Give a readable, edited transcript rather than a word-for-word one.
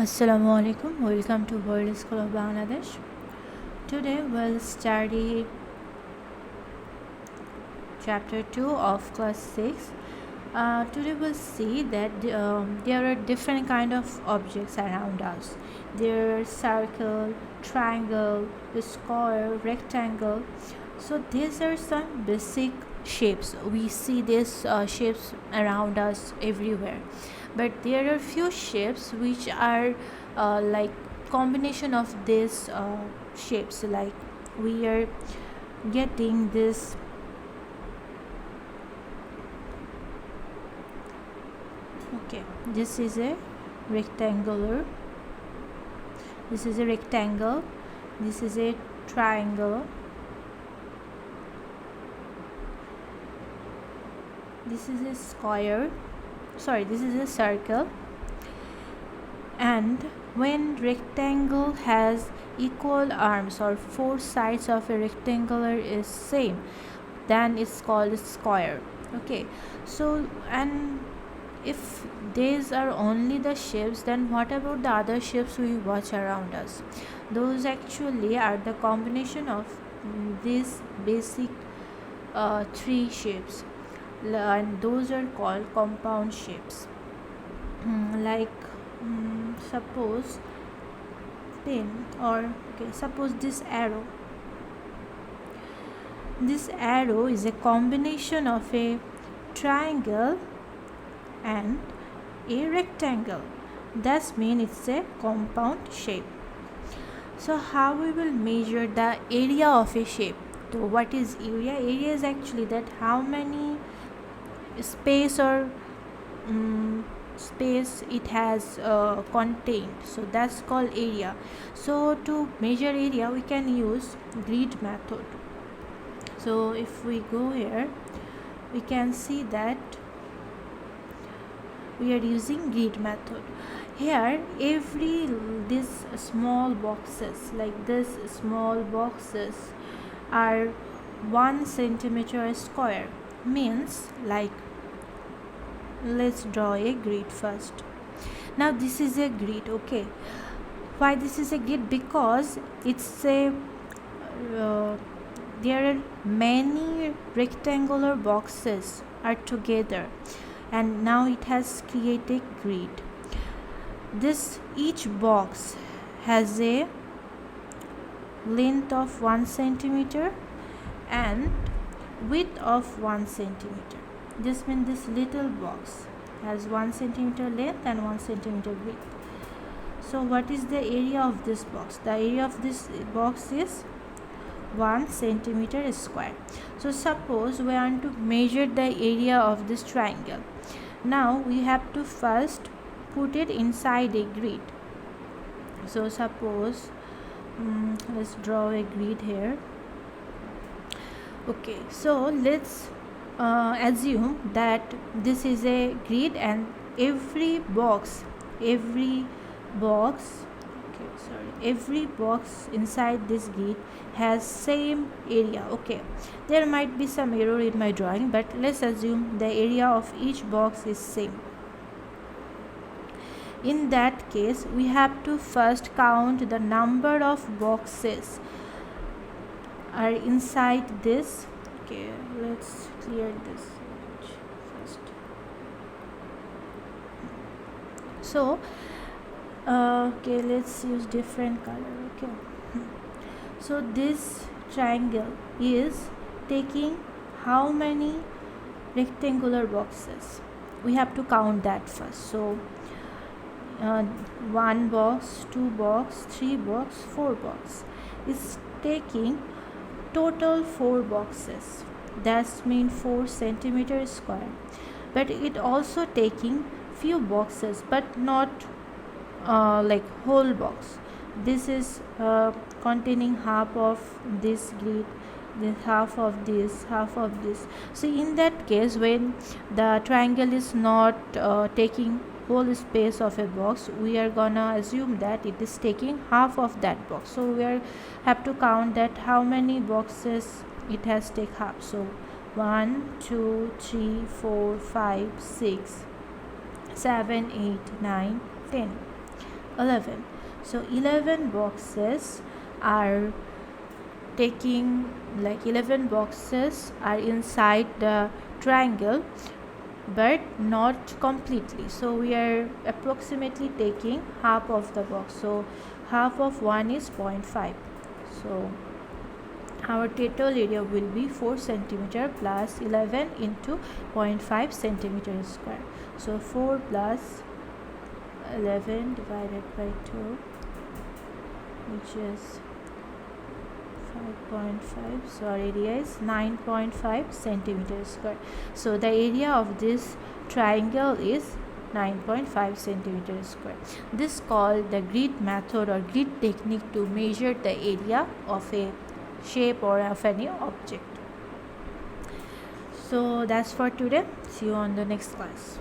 Assalamu alaikum. Welcome to World School of Bangladesh. Today we'll study chapter 2 of class 6. Today we'll see that there are different kind of objects around us. There are circle, triangle, square, rectangle. So these are some basic shapes. We see these shapes around us everywhere. But there are few shapes which are like combination of these shapes, like we are getting this this is a rectangle, this is a triangle, this is a square, this is a circle. And when rectangle has equal arms or four sides of a rectangular is same, then it's called a square. So and if these are only the shapes, then what about the other shapes we watch around us? Those actually are the combination of these basic three shapes, and those are called compound shapes. Suppose pen, or suppose this arrow. This arrow is a combination of a triangle and a rectangle. That means it's a compound shape. So how we will measure the area of a shape? So what is area? Area is actually that how many space or space it has contained. So that's called area. So to measure area we can use grid method. So if we go here, we can see that we are using grid method. Here these small boxes, like this small boxes, are 1 centimeter square. Means, like, let's draw a grid first. Now this is a grid. Why this is a grid? Because it's a there are many rectangular boxes are together, and now it has created grid. Each box has a length of 1 centimeter and width of 1 centimeter. This means this little box has 1 centimeter length and 1 centimeter width. So what is the area of this box? The area of this box is 1 centimeter square. So suppose we want to measure the area of this triangle. Now we have to first put it inside a grid. So suppose let's draw a grid here. So let's assume that this is a grid, and every box inside this grid has same area. There might be some error in my drawing, but let's assume the area of each box is same. In that case, we have to first count the number of boxes are inside this. Let's clear this first. So let's use different color. So this triangle is taking how many rectangular boxes? We have to count that first. So 1 box, 2 box, 3 box, 4 box is taking total 4 boxes. That means 4 centimeter square. But it also taking few boxes, but not like whole box. This is containing half of this grid, then half of this. So in that case, when the triangle is not taking whole space of a box, we are gonna assume that it is taking half of that box. So we have to count that how many boxes it has take half. So 1, 2, 3, 4, 5, 6, 7, 8, 9, 10. 11. So 11 boxes are taking, like 11 boxes are inside the triangle but not completely, so we are approximately taking half of the box. So half of 1 is 0.5, so our total area will be 4 centimeter plus 11 into 0.5 centimeter square. So 4 plus 11 divided by 2, which is 5.5, so our area is 9.5 centimeter square. So the area of this triangle is 9.5 centimeter square. This is called the grid method or grid technique to measure the area of a shape or of any object. So that's for today. See you on the next class.